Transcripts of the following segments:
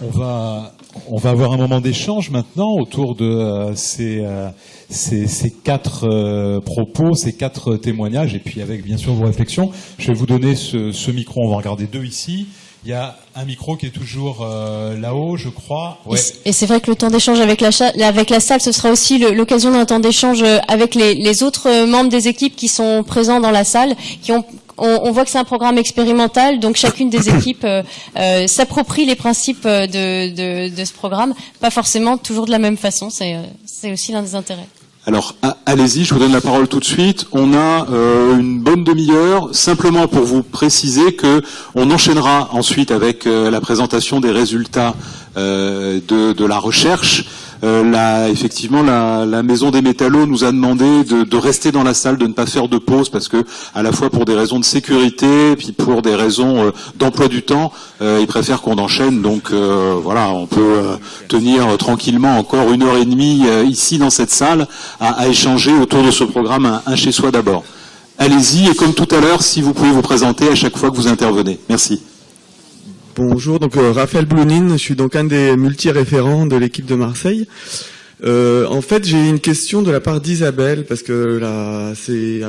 On va avoir un moment d'échange maintenant autour de ces quatre propos, ces quatre témoignages, et puis avec bien sûr vos réflexions. Je vais vous donner ce micro, on va regarder deux ici. Il y a un micro qui est toujours là-haut, je crois. Ouais. Et c'est vrai que le temps d'échange avec la salle, ce sera aussi l'occasion d'un temps d'échange avec les autres membres des équipes qui sont présents dans la salle, on voit que c'est un programme expérimental, donc chacune des équipes s'approprie les principes de ce programme, pas forcément toujours de la même façon, c'est aussi l'un des intérêts. Alors, allez-y, je vous donne la parole tout de suite. On a une bonne demi-heure, simplement pour vous préciser que on enchaînera ensuite avec la présentation des résultats de la recherche. Effectivement, la Maison des Métallos nous a demandé de rester dans la salle, de ne pas faire de pause, parce que à la fois pour des raisons de sécurité, puis pour des raisons d'emploi du temps, ils préfèrent qu'on enchaîne. Donc voilà, on peut tenir tranquillement encore 1h30 ici dans cette salle à échanger autour de ce programme Un chez soi d'abord. Allez-y, et comme tout à l'heure, si vous pouvez vous présenter à chaque fois que vous intervenez. Merci. Bonjour, donc Raphaël Blounine, je suis donc un des multi-référents de l'équipe de Marseille. En fait, j'ai une question de la part d'Isabelle, parce que là, c'est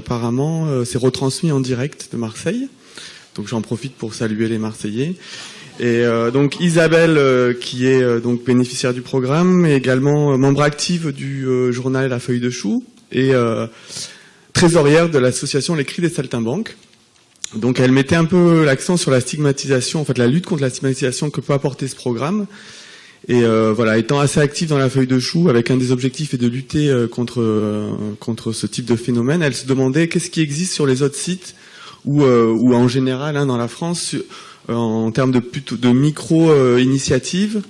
retransmis en direct de Marseille. Donc j'en profite pour saluer les Marseillais. Et donc Isabelle, qui est donc bénéficiaire du programme, est également membre active du journal La Feuille de Chou et trésorière de l'association Les Cris des Saltimbanques. Donc elle mettait un peu l'accent sur la stigmatisation, en fait la lutte contre la stigmatisation que peut apporter ce programme. Et voilà, étant assez active dans La Feuille de Chou, avec un des objectifs est de lutter contre ce type de phénomène, elle se demandait qu'est-ce qui existe sur les autres sites ou en général dans la France en termes de micro-initiatives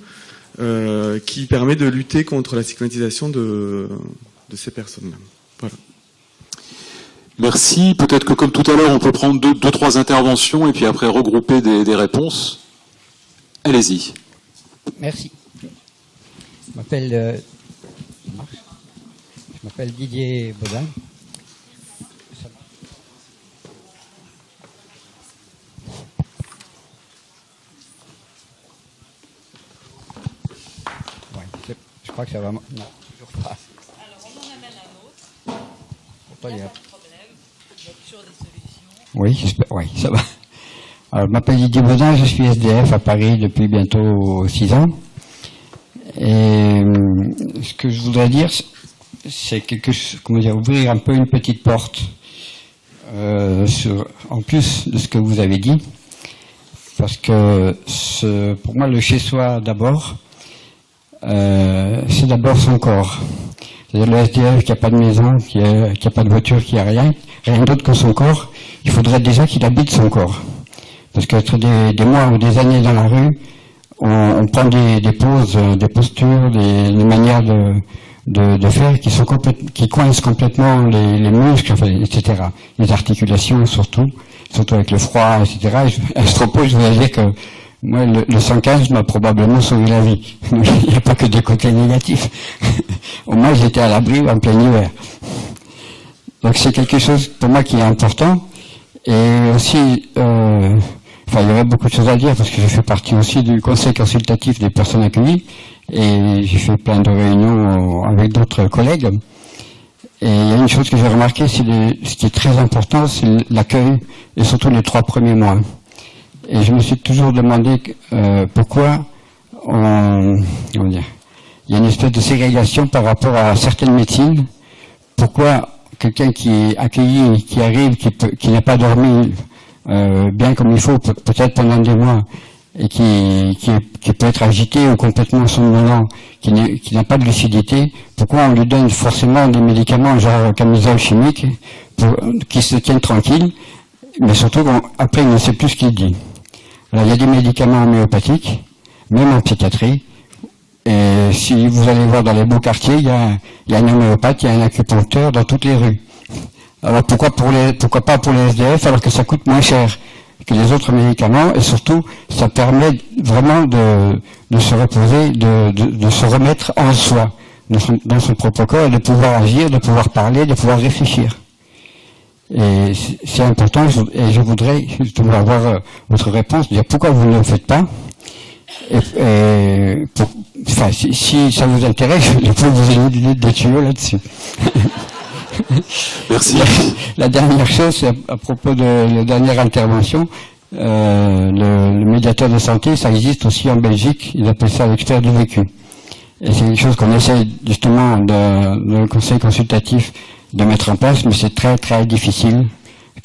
qui permet de lutter contre la stigmatisation de ces personnes-là. Voilà. Merci. Peut-être que comme tout à l'heure, on peut prendre deux, trois interventions et puis après regrouper des réponses. Allez-y. Merci. Je m'appelle Didier Baudin. Ouais, je crois que ça va. Non, toujours pas. Alors on en amène un autre. Pourtant, il y a... Oui, ça va. Alors, je m'appelle Didier Baudin, je suis SDF à Paris depuis bientôt 6 ans. Et ce que je voudrais dire, c'est ouvrir un peu une petite porte en plus de ce que vous avez dit. Parce que pour moi, le chez-soi d'abord, c'est d'abord son corps. C'est-à-dire le SDF qui n'a pas de maison, qui n'a pas de voiture, qui n'a rien d'autre que son corps, il faudrait déjà qu'il habite son corps. Parce qu'être des mois ou des années dans la rue, on prend des poses, des postures, des manières de faire qui coincent complètement les muscles, etc. Les articulations surtout avec le froid, etc. À ce propos, je voudrais dire que moi, le 115 m'a probablement sauvé la vie. Il n'y a pas que des côtés négatifs. Au moins, j'étais à l'abri en plein hiver. Donc c'est quelque chose pour moi qui est important. Et aussi, il y aurait beaucoup de choses à dire parce que je fais partie aussi du conseil consultatif des personnes accueillies et j'ai fait plein de réunions avec d'autres collègues. Et il y a une chose que j'ai remarqué, ce qui est très important, c'est l'accueil et surtout les 3 premiers mois. Et je me suis toujours demandé pourquoi il y a une espèce de ségrégation par rapport à certaines médecines. Pourquoi quelqu'un qui est accueilli, qui arrive, qui n'a pas dormi bien comme il faut, peut-être pendant des mois, et qui peut être agité ou complètement somnolent, qui n'a pas de lucidité, pourquoi on lui donne forcément des médicaments genre camisole chimique pour qu'il se tienne tranquille, mais surtout après il ne sait plus ce qu'il dit. Alors il y a des médicaments homéopathiques, même en psychiatrie, et si vous allez voir dans les beaux quartiers, il y a un homéopathe, il y a un acupuncteur dans toutes les rues. Alors pourquoi pas pour les SDF alors que ça coûte moins cher que les autres médicaments et surtout ça permet vraiment de se reposer, de se remettre en soi, dans son propre corps, et de pouvoir agir, de pouvoir parler, de pouvoir réfléchir. Et c'est important et je voudrais justement avoir votre réponse, dire pourquoi vous ne le faites pas Enfin, si ça vous intéresse, je peux vous donner des tuyaux là-dessus. Merci. La dernière chose, c'est à propos de la dernière intervention. Le médiateur de santé, ça existe aussi en Belgique. Ils appellent ça l'expert du vécu. Et c'est quelque chose qu'on essaie justement dans le conseil consultatif de mettre en place, mais c'est très très difficile.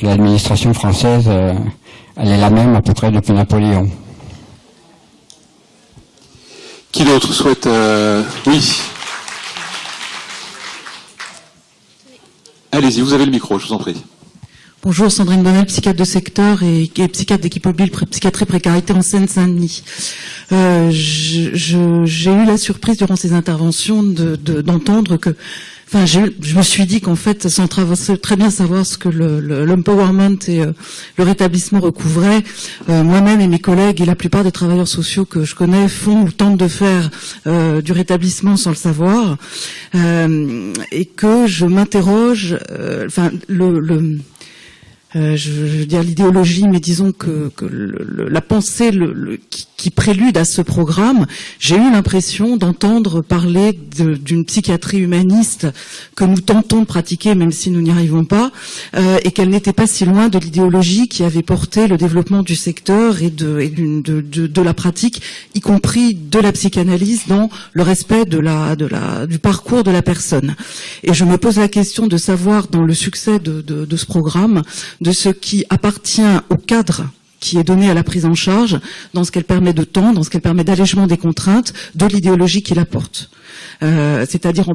L'administration française, elle est la même à peu près depuis Napoléon. Qui d'autre souhaite Oui. Allez-y, vous avez le micro, je vous en prie. Bonjour, Sandrine Bonnel, psychiatre de secteur et psychiatre d'équipe mobile, psychiatrie précarité en Seine-Saint-Denis. J'ai eu la surprise durant ces interventions d'entendre que, enfin, je me suis dit qu'en fait, sans très bien savoir ce que l'empowerment et le rétablissement recouvraient, moi-même et mes collègues et la plupart des travailleurs sociaux que je connais font ou tentent de faire du rétablissement sans le savoir, et que je m'interroge, enfin, je veux dire l'idéologie, mais disons que la pensée qui prélude à ce programme, j'ai eu l'impression d'entendre parler d'une psychiatrie humaniste que nous tentons de pratiquer, même si nous n'y arrivons pas, et qu'elle n'était pas si loin de l'idéologie qui avait porté le développement du secteur et de la pratique, y compris de la psychanalyse, dans le respect du parcours de la personne. Et je me pose la question de savoir, dans le succès de ce programme, de ce qui appartient au cadre qui est donné à la prise en charge, dans ce qu'elle permet de temps, dans ce qu'elle permet d'allègement des contraintes, de l'idéologie qu'il apporte. C'est-à-dire,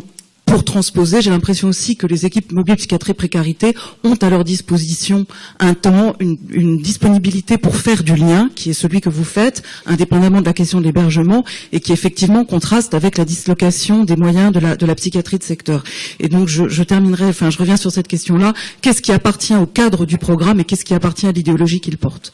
pour transposer, j'ai l'impression aussi que les équipes mobiles psychiatrie précarité ont à leur disposition un temps, une disponibilité pour faire du lien, qui est celui que vous faites, indépendamment de la question de l'hébergement, et qui effectivement contraste avec la dislocation des moyens de la psychiatrie de secteur. Et donc je terminerai, enfin je reviens sur cette question-là. Qu'est-ce qui appartient au cadre du programme et qu'est-ce qui appartient à l'idéologie qu'il porte ?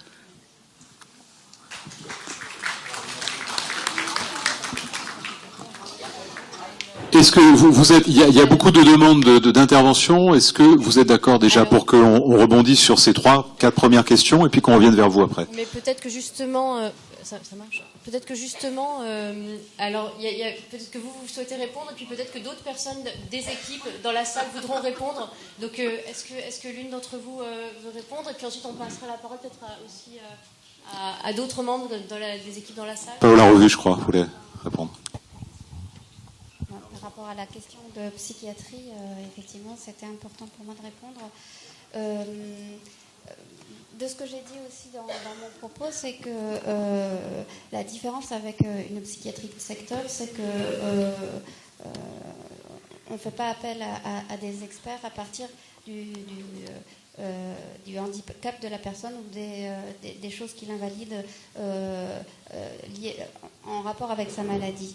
Est-ce que vous êtes, il y a beaucoup de demandes d'intervention. Est-ce que vous êtes d'accord déjà pour qu'on rebondisse sur ces 3-4 premières questions et puis qu'on revienne vers vous après? Mais peut-être que justement, ça marche. Peut-être que justement, alors peut-être que vous souhaitez répondre et puis peut-être que d'autres personnes des équipes dans la salle voudront répondre. Donc est-ce que l'une d'entre vous veut répondre et puis ensuite on passera la parole peut-être aussi à d'autres membres des équipes dans la salle. Paola Revue, je crois, voulait répondre. Par rapport à la question de psychiatrie, effectivement, c'était important pour moi de répondre. De ce que j'ai dit aussi dans mon propos, c'est que la différence avec une psychiatrie de secteur, c'est que on ne fait pas appel à des experts à partir du handicap de la personne ou des choses qui l'invalident liées en rapport avec sa maladie.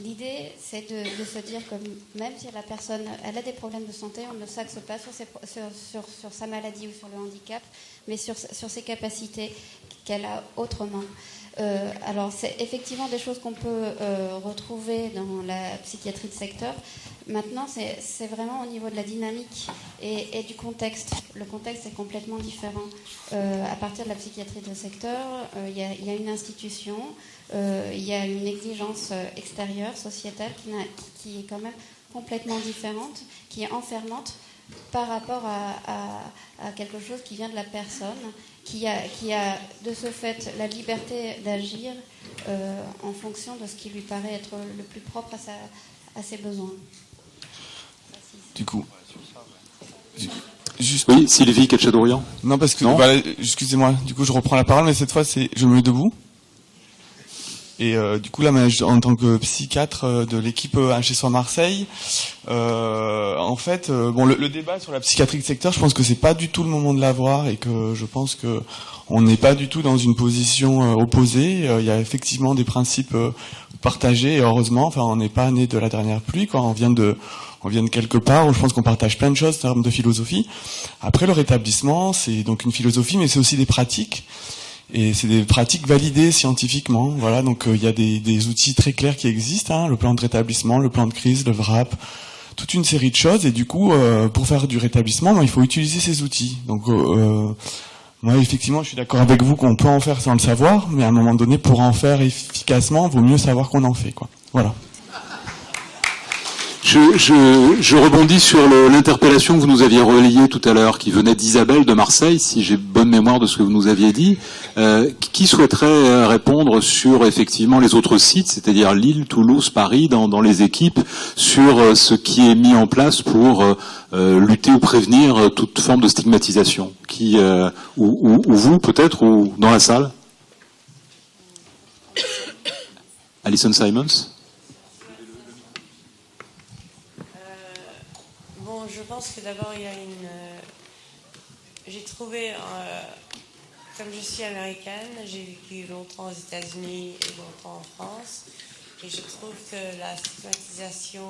L'idée, c'est de se dire que même si la personne elle a des problèmes de santé, on ne s'axe pas sur sa maladie ou sur le handicap, mais sur ses capacités qu'elle a autrement. Alors, c'est effectivement des choses qu'on peut retrouver dans la psychiatrie de secteur. Maintenant, c'est vraiment au niveau de la dynamique et du contexte. Le contexte est complètement différent. À partir de la psychiatrie de secteur, il y a une institution, il y a une exigence extérieure, sociétale, qui est quand même complètement différente, qui est enfermante par rapport à quelque chose qui vient de la personne, qui a de ce fait la liberté d'agir en fonction de ce qui lui paraît être le plus propre à ses besoins. Du coup, oui, Sylvie Ketchadourian. Non, parce que excusez-moi. Du coup, je reprends la parole, mais cette fois, je me mets debout. Et du coup, là, en tant que psychiatre de l'équipe HC Soins Marseille, en fait, le débat sur la psychiatrie de secteur, je pense que c'est pas du tout le moment de l'avoir et que je pense que on n'est pas du tout dans une position opposée. Il y a effectivement des principes partagés et heureusement, enfin, on n'est pas né de la dernière pluie, quoi. On vient de quelque part où je pense qu'on partage plein de choses en termes de philosophie. Après, le rétablissement, c'est donc une philosophie, mais c'est aussi des pratiques. Et c'est des pratiques validées scientifiquement. Voilà, donc il y a des outils très clairs qui existent, hein, le plan de rétablissement, le plan de crise, le VRAP, toute une série de choses. Et du coup, pour faire du rétablissement, il faut utiliser ces outils. Donc Moi, effectivement, je suis d'accord avec vous qu'on peut en faire sans le savoir, mais à un moment donné, pour en faire efficacement, vaut mieux savoir qu'on en fait, quoi. Voilà. Je rebondis sur l'interpellation que vous nous aviez relayée tout à l'heure, qui venait d'Isabelle de Marseille, si j'ai bonne mémoire de ce que vous nous aviez dit. Qui souhaiterait répondre sur effectivement les autres sites, c'est-à-dire Lille, Toulouse, Paris, dans les équipes, sur ce qui est mis en place pour lutter ou prévenir toute forme de stigmatisation, ou vous peut-être, ou dans la salle. Alison Simons. Je pense que d'abord il y a j'ai trouvé, comme je suis américaine, j'ai vécu longtemps aux États-Unis et longtemps en France, et je trouve que la stigmatisation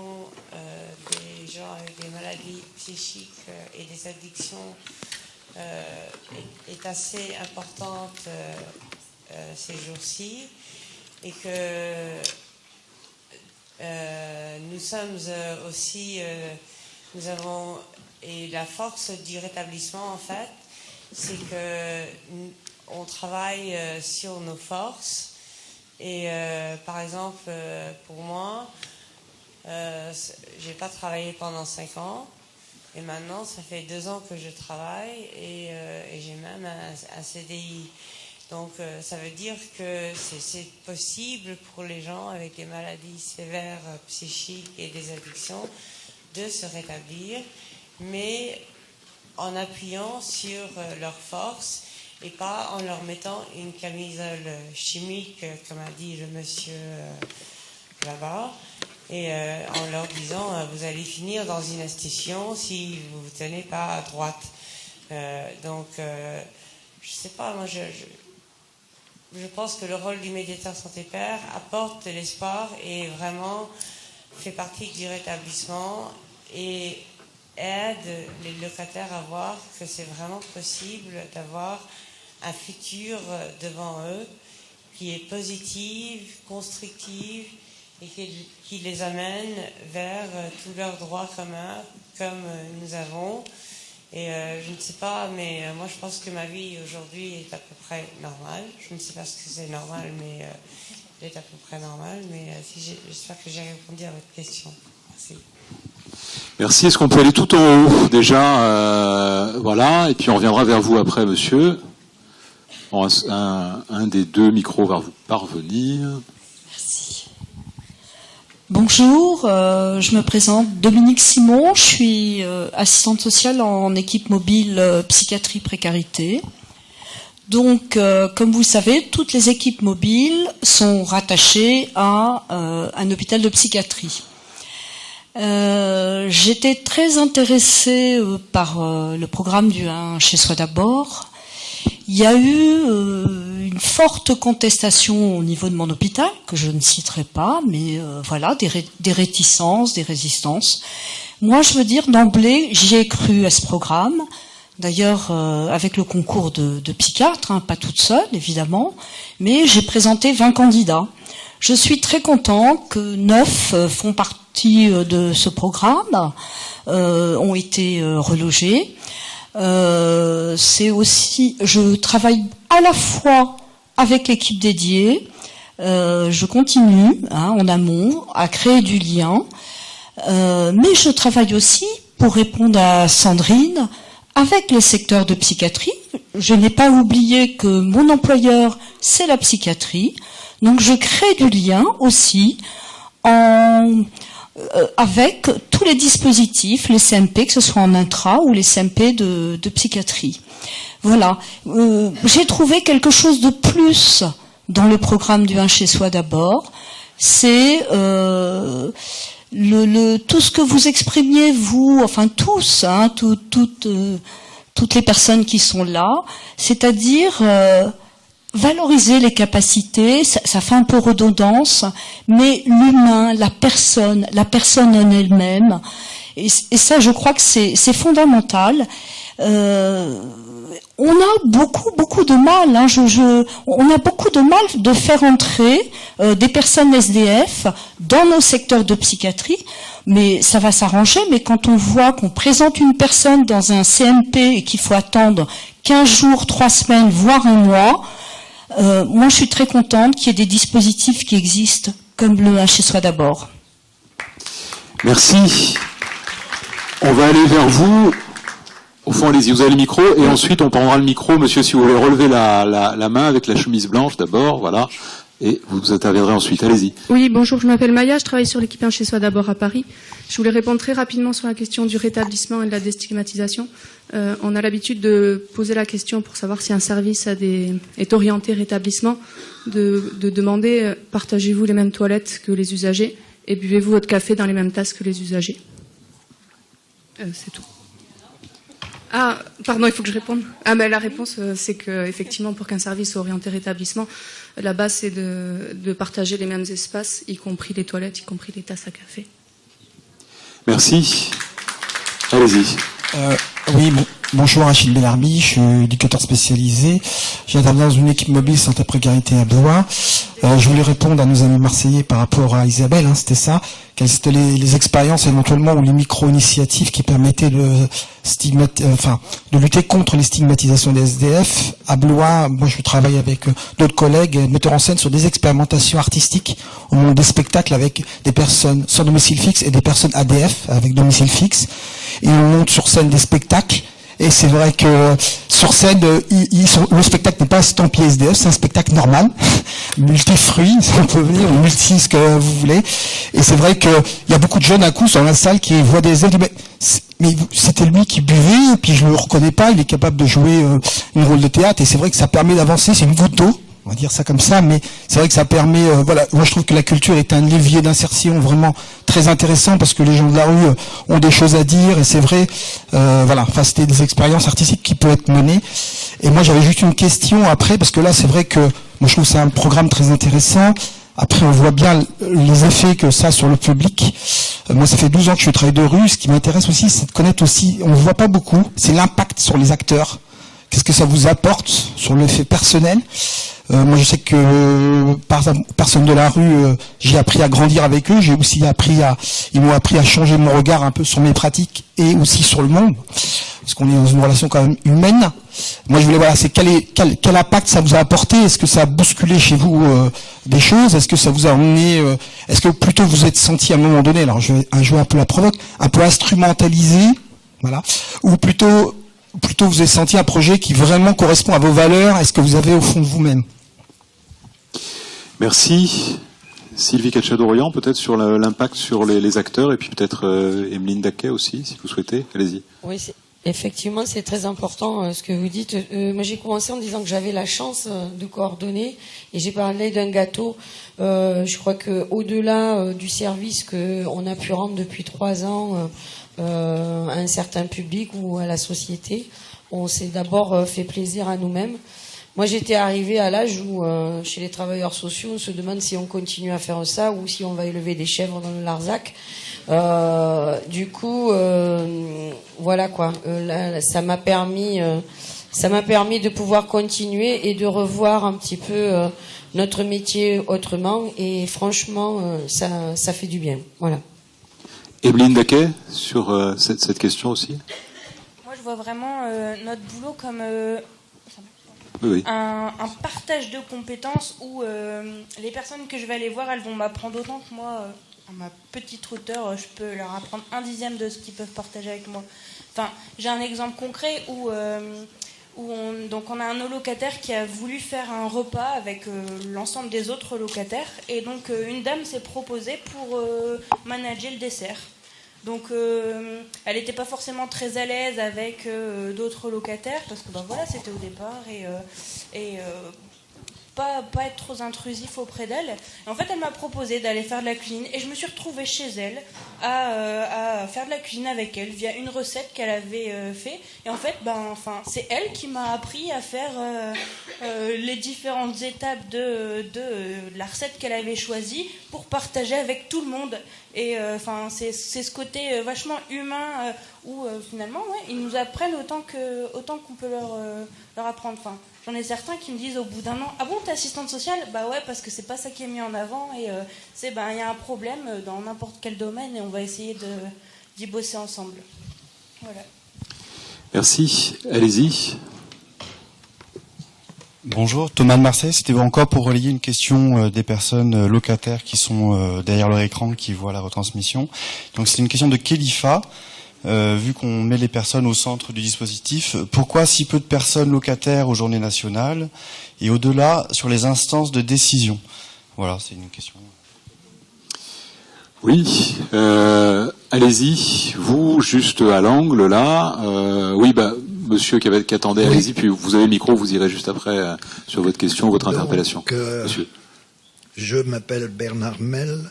des gens avec des maladies psychiques et des addictions est assez importante ces jours-ci, et que nous sommes aussi nous avons, et la force du rétablissement en fait, c'est que on travaille sur nos forces, et par exemple pour moi, j'ai pas travaillé pendant 5 ans, et maintenant ça fait 2 ans que je travaille, et j'ai même un CDI. Donc ça veut dire que c'est possible pour les gens avec des maladies sévères psychiques et des addictions de se rétablir, mais en appuyant sur leurs forces et pas en leur mettant une camisole chimique, comme a dit le monsieur là-bas, et en leur disant vous allez finir dans une institution si vous ne tenez pas à droite. Donc, je sais pas, moi je pense que le rôle du médiateur santé-père apporte de l'espoir et vraiment fait partie du rétablissement et aide les locataires à voir que c'est vraiment possible d'avoir un futur devant eux qui est positif, constructif et qui les amène vers tous leurs droits communs comme nous avons. Et je ne sais pas, mais moi je pense que ma vie aujourd'hui est à peu près normale. Je ne sais pas ce que c'est normal, mais elle est à peu près normale. Mais j'espère que j'ai répondu à votre question. Merci. Merci. Est-ce qu'on peut aller tout en haut déjà, voilà, et puis on reviendra vers vous après, monsieur. Bon, un des 2 micros va vous parvenir. Merci. Bonjour, je me présente Dominique Simon, je suis assistante sociale en équipe mobile psychiatrie précarité. Donc, comme vous le savez, toutes les équipes mobiles sont rattachées à un hôpital de psychiatrie. J'étais très intéressée par le programme du 1 chez soi d'abord. Il y a eu une forte contestation au niveau de mon hôpital, que je ne citerai pas, mais voilà, des réticences, des résistances. Moi, je veux dire, d'emblée, j'y ai cru à ce programme. D'ailleurs, avec le concours de psychiatre, hein, pas toute seule, évidemment, mais j'ai présenté 20 candidats. Je suis très contente que 9 font partie de ce programme, ont été relogés. C'est aussi, je travaille à la fois avec l'équipe dédiée, je continue en amont à créer du lien, mais je travaille aussi, pour répondre à Sandrine, avec les secteurs de psychiatrie. Je n'ai pas oublié que mon employeur, c'est la psychiatrie, donc je crée du lien aussi avec tous les dispositifs, les CMP, que ce soit en intra ou les CMP de psychiatrie. Voilà. J'ai trouvé quelque chose de plus dans le programme du 1 chez soi d'abord. C'est tout ce que vous exprimiez, vous, enfin tous, hein, toutes les personnes qui sont là, c'est-à-dire valoriser les capacités, ça fait un peu redondance, mais l'humain, la personne en elle-même, et ça, je crois que c'est fondamental. On a beaucoup de mal, hein, on a beaucoup de mal de faire entrer des personnes SDF dans nos secteurs de psychiatrie. mais ça va s'arranger. Mais quand on voit qu'on présente une personne dans un CMP et qu'il faut attendre 15 jours, 3 semaines, voire un mois, moi je suis très contente qu'il y ait des dispositifs qui existent, comme le Un Chez Soi d'abord. Merci. On va aller vers vous. Au fond, allez-y, vous avez le micro, et ensuite on prendra le micro, monsieur, si vous voulez relever la main avec la chemise blanche d'abord, voilà, et vous interviendrez ensuite, allez-y. Oui, bonjour, je m'appelle Maya, je travaille sur l'équipe Un Chez Soi d'abord à Paris. Je voulais répondre très rapidement sur la question du rétablissement et de la déstigmatisation. On a l'habitude de poser la question pour savoir si un service est orienté rétablissement, de demander partagez-vous les mêmes toilettes que les usagers et buvez-vous votre café dans les mêmes tasses que les usagers. C'est tout. Ah, pardon, il faut que je réponde. Ah, mais la réponse, c'est que effectivement, pour qu'un service soit orienté rétablissement, la base, c'est de partager les mêmes espaces, y compris les toilettes, y compris les tasses à café. Merci. Allez-y. Oui, bonjour, Achille Bellarbi, je suis éducateur spécialisé. J'interviens dans une équipe mobile santé précarité à Blois. Je voulais répondre à nos amis marseillais par rapport à Isabelle, c'était ça. Quelles étaient les expériences éventuellement ou les micro-initiatives qui permettaient de lutter contre les stigmatisations des SDF. À Blois, moi je travaille avec d'autres collègues, metteurs en scène sur des expérimentations artistiques au monde des spectacles avec des personnes sans domicile fixe et des personnes ADF avec domicile fixe. Et on monte sur scène des spectacles. Et c'est vrai que sur scène, le spectacle n'est pas estampillé SDF, c'est un spectacle normal, multi-fruits, si on peut venir, multi ce que vous voulez. Et c'est vrai qu'il y a beaucoup de jeunes à coup dans la salle qui voient des ailes, mais c'était lui qui buvait, et puis je le reconnais pas, il est capable de jouer un rôle de théâtre, et c'est vrai que ça permet d'avancer, c'est une goutte d'eau. On va dire ça comme ça, mais c'est vrai que ça permet, voilà, moi je trouve que la culture est un levier d'insertion vraiment très intéressant parce que les gens de la rue ont des choses à dire et c'est vrai, voilà, enfin c'était des expériences artistiques qui peuvent être menées. Et moi j'avais juste une question après parce que là c'est vrai que moi je trouve que c'est un programme très intéressant. Après on voit bien les effets que ça a sur le public. Moi ça fait 12 ans que je suis travailleur de rue. Ce qui m'intéresse aussi c'est de connaître aussi, on ne voit pas beaucoup, c'est l'impact sur les acteurs. Qu'est-ce que ça vous apporte sur l'effet personnel? Moi, je sais que par personne de la rue, j'ai appris à grandir avec eux. J'ai aussi ils m'ont appris à changer mon regard un peu sur mes pratiques et aussi sur le monde, parce qu'on est dans une relation quand même humaine. Moi, je voulais voir, c'est quel impact ça vous a apporté? Est-ce que ça a bousculé chez vous des choses? Est-ce que ça vous a emmené? Est-ce que plutôt vous êtes senti à un moment donné, alors je vais jouer un peu la provoque, un peu instrumentalisé, voilà, ou plutôt vous avez senti un projet qui vraiment correspond à vos valeurs, est-ce que vous avez au fond de vous-même? Merci. Sylvie Cacciadorian, peut-être sur l'impact sur les acteurs, et puis peut-être Emeline Daquet aussi, si vous souhaitez. Allez-y. Oui, effectivement, c'est très important ce que vous dites. Moi, j'ai commencé en disant que j'avais la chance de coordonner, et j'ai parlé d'un gâteau. Je crois qu'au-delà du service qu'on a pu rendre depuis 3 ans à un certain public ou à la société, on s'est d'abord fait plaisir à nous-mêmes. Moi, j'étais arrivée à l'âge où, chez les travailleurs sociaux, on se demande si on continue à faire ça ou si on va élever des chèvres dans le Larzac. Du coup, voilà quoi. Là, ça m'a permis de pouvoir continuer et de revoir un petit peu notre métier autrement. Et franchement, ça fait du bien. Voilà. Emeline Daquet, sur cette question aussi. Moi, je vois vraiment notre boulot comme oui. un partage de compétences où les personnes que je vais aller voir, elles vont m'apprendre autant que moi, à ma petite hauteur, je peux leur apprendre 1/10 de ce qu'ils peuvent partager avec moi. Enfin, j'ai un exemple concret où on a un locataire qui a voulu faire un repas avec l'ensemble des autres locataires, et donc une dame s'est proposée pour manager le dessert. Donc elle n'était pas forcément très à l'aise avec d'autres locataires parce que voilà, c'était au départ et pas être trop intrusif auprès d'elle. Et en fait, elle m'a proposé d'aller faire de la cuisine et je me suis retrouvée chez elle à faire de la cuisine avec elle via une recette qu'elle avait fait. Et en fait, c'est elle qui m'a appris à faire les différentes étapes de la recette qu'elle avait choisie pour partager avec tout le monde. Et c'est ce côté vachement humain où finalement, ouais, ils nous apprennent autant qu'on peut leur apprendre. Enfin, j'en ai certains qui me disent au bout d'un an, ah bon, t'es assistante sociale? Bah ouais, parce que c'est pas ça qui est mis en avant et il y a un problème dans n'importe quel domaine et on va essayer d'y bosser ensemble. Voilà. Merci. Allez-y. Bonjour, Thomas de Marseille. C'était encore pour relayer une question des personnes locataires qui sont derrière leur écran, qui voient la retransmission. Donc c'est une question de Kélifa. Vu qu'on met les personnes au centre du dispositif, pourquoi si peu de personnes locataires aux journées nationales et au-delà sur les instances de décision? Voilà, c'est une question. Oui, allez-y, vous, juste à l'angle, là. Oui, monsieur qui attendait, oui. Allez-y, puis vous avez le micro, vous irez juste après sur votre question, votre interpellation. Monsieur. Je m'appelle Bernard Mel,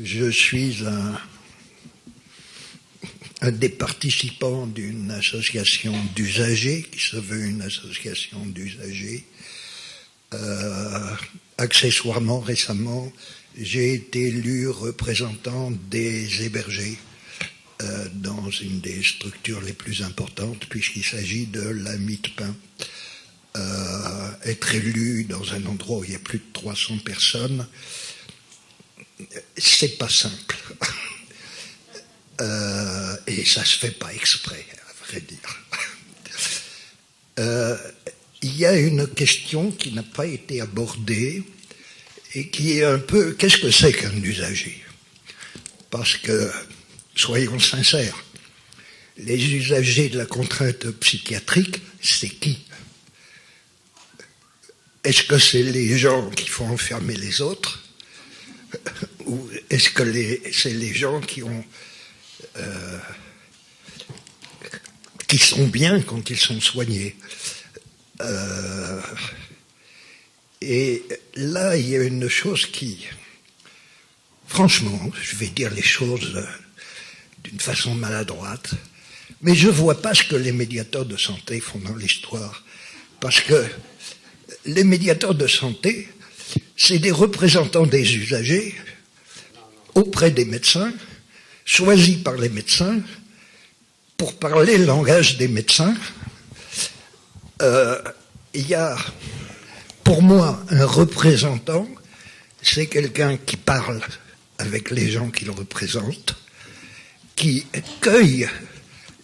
je suis un des participants d'une association d'usagers, qui se veut une association d'usagers. Accessoirement, récemment, j'ai été élu représentant des hébergés dans une des structures les plus importantes, puisqu'il s'agit de la Mie-de-Pain. Être élu dans un endroit où il y a plus de 300 personnes, c'est pas simple. Et ça se fait pas exprès, à vrai dire. Il y a une question qui n'a pas été abordée et qui est un peu, qu'est-ce que c'est qu'un usager? Parce que, soyons sincères, les usagers de la contrainte psychiatrique, c'est qui? Est-ce que c'est les gens qui font enfermer les autres? Ou est-ce que c'est les gens qui sont bien quand ils sont soignés? Et là, il y a une chose qui, franchement, je vais dire les choses d'une façon maladroite, mais je ne vois pas ce que les médiateurs de santé font dans l'histoire. Parce que les médiateurs de santé, c'est des représentants des usagers auprès des médecins, choisis par les médecins, pour parler le langage des médecins. Il y a, pour moi, un représentant, c'est quelqu'un qui parle avec les gens qu'il représente, qui cueille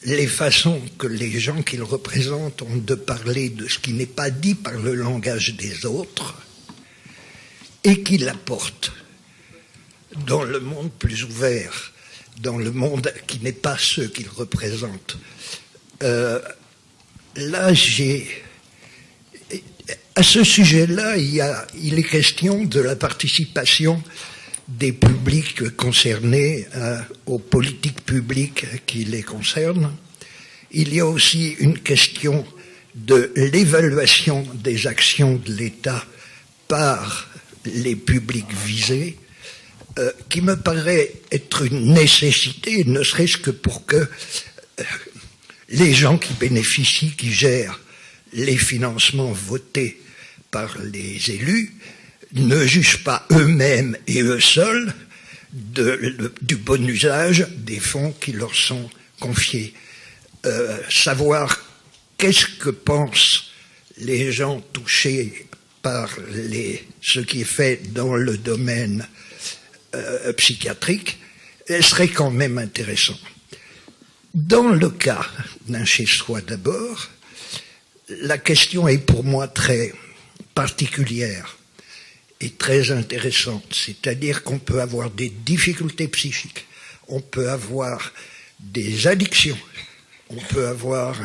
les façons que les gens qu'il représente ont de parler de ce qui n'est pas dit par le langage des autres, et qui l'apporte dans le monde plus ouvert, dans le monde qui n'est pas ceux qu'il représente. Là, à ce sujet-là, il est question de la participation des publics concernés aux politiques publiques qui les concernent. Il y a aussi une question de l'évaluation des actions de l'État par les publics visés, qui me paraît être une nécessité, ne serait-ce que pour que les gens qui bénéficient, qui gèrent les financements votés par les élus, ne jugent pas eux-mêmes et eux seuls du bon usage des fonds qui leur sont confiés. Savoir qu'est-ce que pensent les gens touchés par ce qui est fait dans le domaine psychiatrique serait quand même intéressant. Dans le cas d'un chez-soi d'abord, la question est pour moi très particulière et très intéressante. C'est-à-dire qu'on peut avoir des difficultés psychiques, on peut avoir des addictions, on peut avoir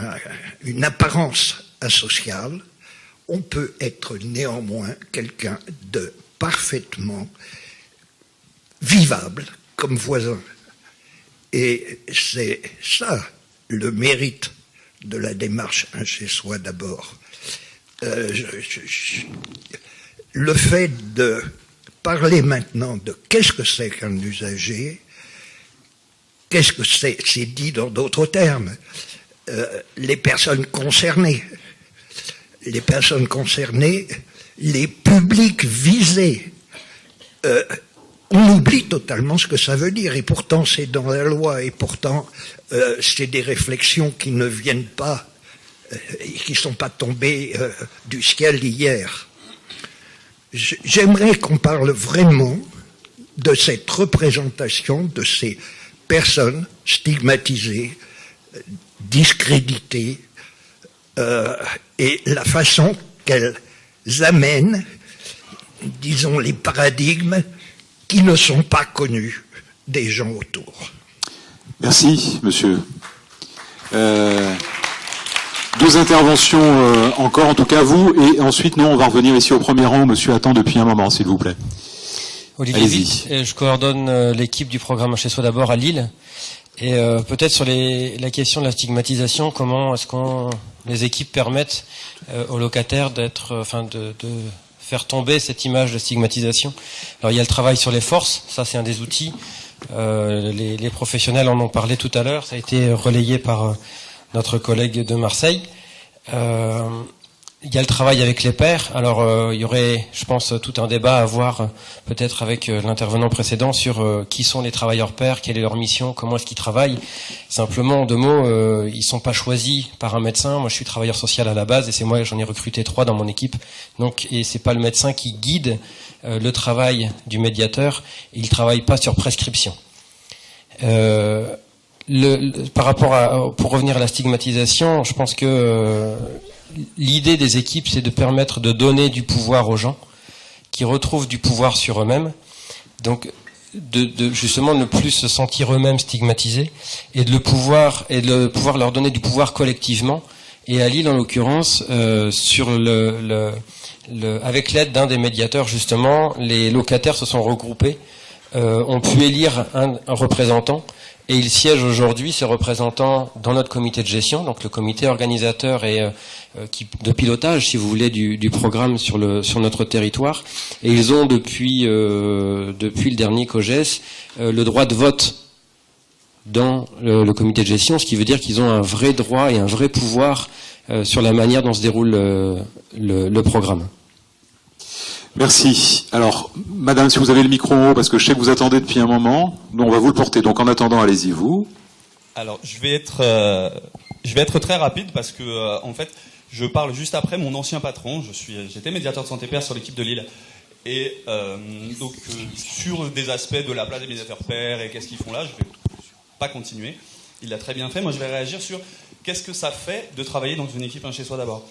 une apparence asociale, on peut être néanmoins quelqu'un de parfaitement vivable comme voisin. Et c'est ça le mérite de la démarche Un chez-soi d'abord. Le fait de parler maintenant de qu'est-ce que c'est qu'un usager, qu'est-ce que c'est dit dans d'autres termes, les personnes concernées, les publics visés, on oublie totalement ce que ça veut dire. Et pourtant, c'est dans la loi. Et pourtant, c'est des réflexions qui ne viennent pas, qui ne sont pas tombées du ciel hier. J'aimerais qu'on parle vraiment de cette représentation de ces personnes stigmatisées, discréditées, et la façon qu'elles amènent, disons, les paradigmes qui ne sont pas connus des gens autour. Merci, monsieur. 2 interventions encore, en tout cas vous, et ensuite, nous, on va revenir ici au premier rang où monsieur attend depuis un moment, s'il vous plaît. Olivier Witt, je coordonne l'équipe du programme Chez Soi d'abord à Lille. Et peut-être sur la question de la stigmatisation, comment est-ce qu'on les équipes permettent aux locataires de faire tomber cette image de stigmatisation. Alors il y a le travail sur les forces, ça c'est un des outils. Les professionnels en ont parlé tout à l'heure, ça a été relayé par notre collègue de Marseille. Il y a le travail avec les pairs. Alors il y aurait, je pense, tout un débat à avoir peut-être avec l'intervenant précédent sur qui sont les travailleurs pairs, quelle est leur mission, comment est-ce qu'ils travaillent. Simplement, en 2 mots, ils sont pas choisis par un médecin. Moi, je suis travailleur social à la base et c'est moi, j'en ai recruté 3 dans mon équipe. Donc, et c'est pas le médecin qui guide le travail du médiateur. Il travaille pas sur prescription. Par rapport pour revenir à la stigmatisation, je pense que l'idée des équipes, c'est de permettre de donner du pouvoir aux gens qui retrouvent du pouvoir sur eux-mêmes, donc de justement ne plus se sentir eux-mêmes stigmatisés et de pouvoir leur donner du pouvoir collectivement. Et à Lille, en l'occurrence, sur avec l'aide d'un des médiateurs, justement, les locataires se sont regroupés, ont pu élire un représentant. Et il siège aujourd'hui, ces représentants, dans notre comité de gestion, donc le comité organisateur et de pilotage, si vous voulez, du programme sur notre territoire. Et ils ont depuis le dernier COGES le droit de vote dans le comité de gestion, ce qui veut dire qu'ils ont un vrai droit et un vrai pouvoir sur la manière dont se déroule le programme. Merci. Alors, madame, si vous avez le micro en haut, parce que je sais que vous attendez depuis un moment, on va vous le porter. Donc, en attendant, allez-y, vous. Alors, je vais être très rapide parce que, en fait, je parle juste après mon ancien patron. J'étais médiateur de santé pairs sur l'équipe de Lille. Et donc, sur des aspects de la place des médiateurs pairs et qu'est-ce qu'ils font là, je vais pas continuer. Il l'a très bien fait. Moi, je vais réagir sur qu'est-ce que ça fait de travailler dans une équipe Chez Soi d'abord.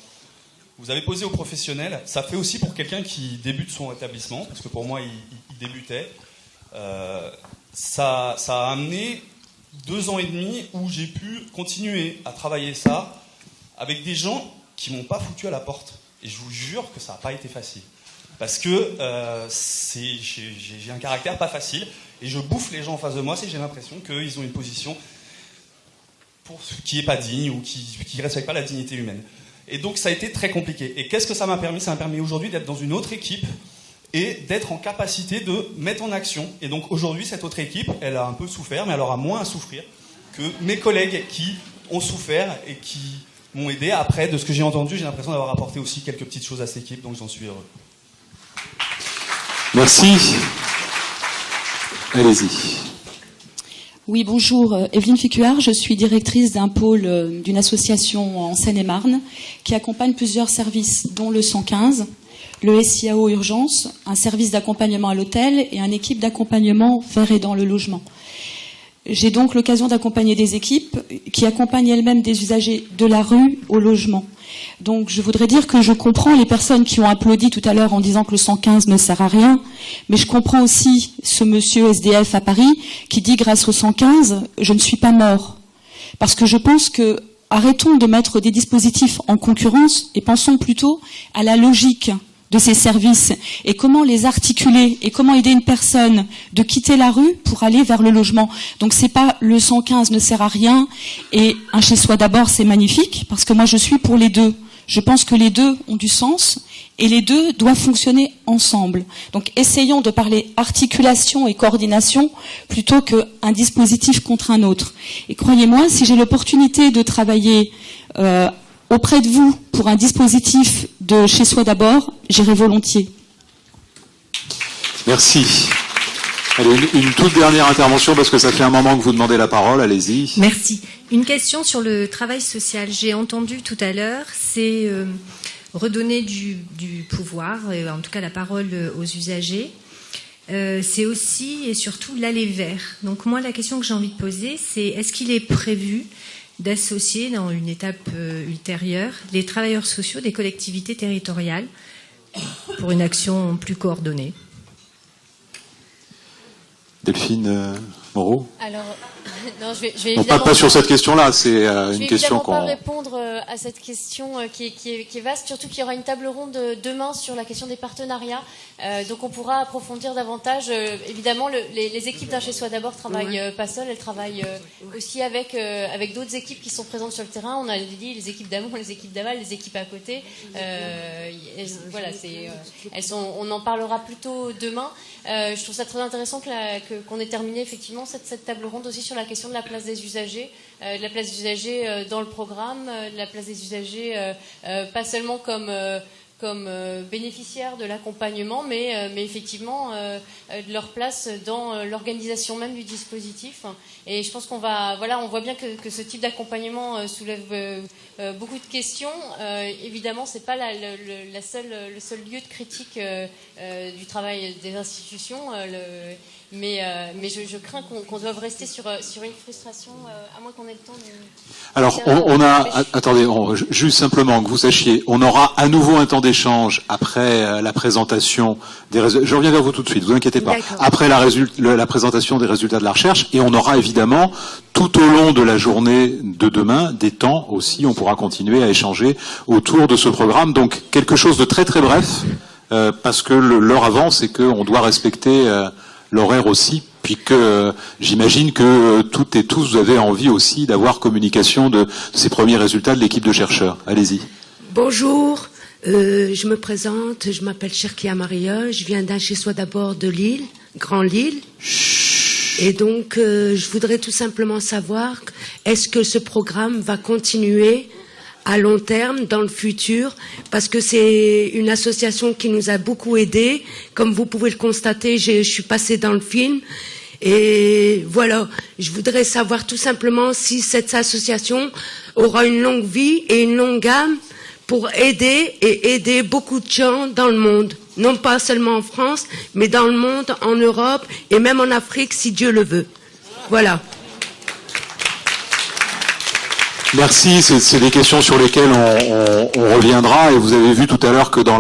Vous avez posé aux professionnels, ça fait aussi pour quelqu'un qui débute son établissement, parce que pour moi, il débutait. Ça a amené 2 ans et demi où j'ai pu continuer à travailler ça avec des gens qui m'ont pas foutu à la porte. Et je vous jure que ça n'a pas été facile. Parce que j'ai un caractère pas facile, et je bouffe les gens en face de moi si j'ai l'impression qu'ils ont une position qui n'est pas digne ou qui ne respecte pas la dignité humaine. Et donc ça a été très compliqué. Et qu'est-ce que ça m'a permis ? Ça m'a permis aujourd'hui d'être dans une autre équipe et d'être en capacité de mettre en action. Et donc aujourd'hui, cette autre équipe, elle a un peu souffert, mais elle aura moins à souffrir que mes collègues qui ont souffert et qui m'ont aidé. Après, de ce que j'ai entendu, j'ai l'impression d'avoir apporté aussi quelques petites choses à cette équipe, donc j'en suis heureux. Merci. Allez-y. Oui, bonjour. Evelyne Ficuard, je suis directrice d'un pôle d'une association en Seine-et-Marne qui accompagne plusieurs services, dont le 115, le SIAO Urgence, un service d'accompagnement à l'hôtel et une équipe d'accompagnement vers et dans le logement. J'ai donc l'occasion d'accompagner des équipes qui accompagnent elles-mêmes des usagers de la rue au logement. Donc je voudrais dire que je comprends les personnes qui ont applaudi tout à l'heure en disant que le 115 ne sert à rien, mais je comprends aussi ce monsieur SDF à Paris qui dit grâce au 115, je ne suis pas mort. Parce que je pense que arrêtons de mettre des dispositifs en concurrence et pensons plutôt à la logique de ces services et comment les articuler et comment aider une personne de quitter la rue pour aller vers le logement. Donc c'est pas le 115 ne sert à rien et un Chez Soi d'abord c'est magnifique parce que moi je suis pour les deux. Je pense que les deux ont du sens et les deux doivent fonctionner ensemble. Donc essayons de parler articulation et coordination plutôt qu'un dispositif contre un autre. Et croyez-moi, si j'ai l'opportunité de travailler auprès de vous pour un dispositif de Chez Soi d'abord, j'irai volontiers. Merci. Allez, une toute dernière intervention parce que ça fait un moment que vous demandez la parole. Allez-y. Merci. Une question sur le travail social. J'ai entendu tout à l'heure, c'est redonner du pouvoir, en tout cas la parole aux usagers. C'est aussi et surtout l'aller vers. Donc moi, la question que j'ai envie de poser, c'est est-ce qu'il est prévu d'associer dans une étape ultérieure les travailleurs sociaux des collectivités territoriales pour une action plus coordonnée? Delphine Moreau. Alors, non, je vais Non, évidemment pas sur cette question-là, c'est une question qu'on... Je vais évidemment pas répondre à cette question qui est vaste, surtout qu'il y aura une table ronde demain sur la question des partenariats, donc on pourra approfondir davantage. Évidemment, les équipes d'Un Chez Soi d'abord travaillent pas seules, elles travaillent aussi avec d'autres équipes qui sont présentes sur le terrain. On a dit les équipes d'amont, les équipes d'aval, les équipes à côté. Voilà, on en parlera plutôt demain. Je trouve ça très intéressant qu'on ait terminé effectivement cette table ronde aussi sur la question de la place des usagers, dans le programme, de la place des usagers, pas seulement comme bénéficiaires de l'accompagnement, mais effectivement de leur place dans l'organisation même du dispositif. Et je pense on voit bien que ce type d'accompagnement soulève beaucoup de questions. Évidemment, c'est pas le seul lieu de critique du travail des institutions. Mais je crains qu'on doive rester sur une frustration, à moins qu'on ait le temps de... Alors, attendez, juste simplement que vous sachiez, on aura à nouveau un temps d'échange après la présentation des résultats. Je reviens vers vous tout de suite, vous inquiétez pas. Après la présentation des résultats de la recherche, et on aura évidemment tout au long de la journée de demain des temps aussi, on pourra continuer à échanger autour de ce programme. Donc, quelque chose de très très bref, parce que l'heure avance et qu'on doit respecter l'horaire aussi, puis que j'imagine que toutes et tous vous avez envie aussi d'avoir communication de ces premiers résultats de l'équipe de chercheurs. Allez-y. Bonjour, je me présente, je m'appelle Cherkia Maria, je viens d'Un Chez Soi d'abord de Lille, Grand Lille. Et donc, je voudrais tout simplement savoir, est-ce que ce programme va continuer à long terme, dans le futur, parce que c'est une association qui nous a beaucoup aidés. Comme vous pouvez le constater, je suis passée dans le film. Et voilà, je voudrais savoir tout simplement si cette association aura une longue vie et une longue gamme pour aider beaucoup de gens dans le monde. Non pas seulement en France, mais dans le monde, en Europe et même en Afrique, si Dieu le veut. Voilà. Merci, c'est des questions sur lesquelles on reviendra, et vous avez vu tout à l'heure que dans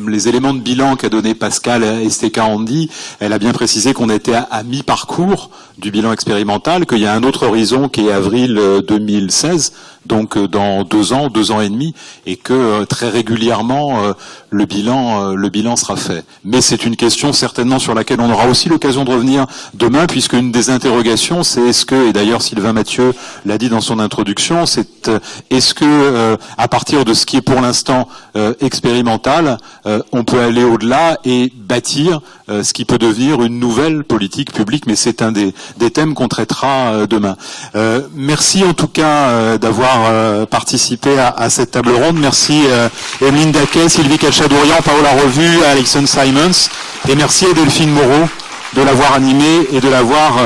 les éléments de bilan qu'a donné Pascal Estéca-Andy, elle a bien précisé qu'on était à mi-parcours du bilan expérimental, qu'il y a un autre horizon qui est avril 2016, donc dans 2 ans et demi, et que très régulièrement le bilan sera fait. Mais c'est une question certainement sur laquelle on aura aussi l'occasion de revenir demain, puisque une des interrogations, c'est est-ce que, et d'ailleurs Sylvain Mathieu l'a dit dans son introduction, c'est est-ce que à partir de ce qui est pour l'instant expérimental, on peut aller au-delà et bâtir ce qui peut devenir une nouvelle politique publique, mais c'est un des thèmes qu'on traitera demain. Merci en tout cas d'avoir participé à cette table ronde. Merci Emeline Daquet, Sylvie Cachadourian, Paola Revu, Alexon Simons, et merci à Delphine Moreau de l'avoir animé et de l'avoir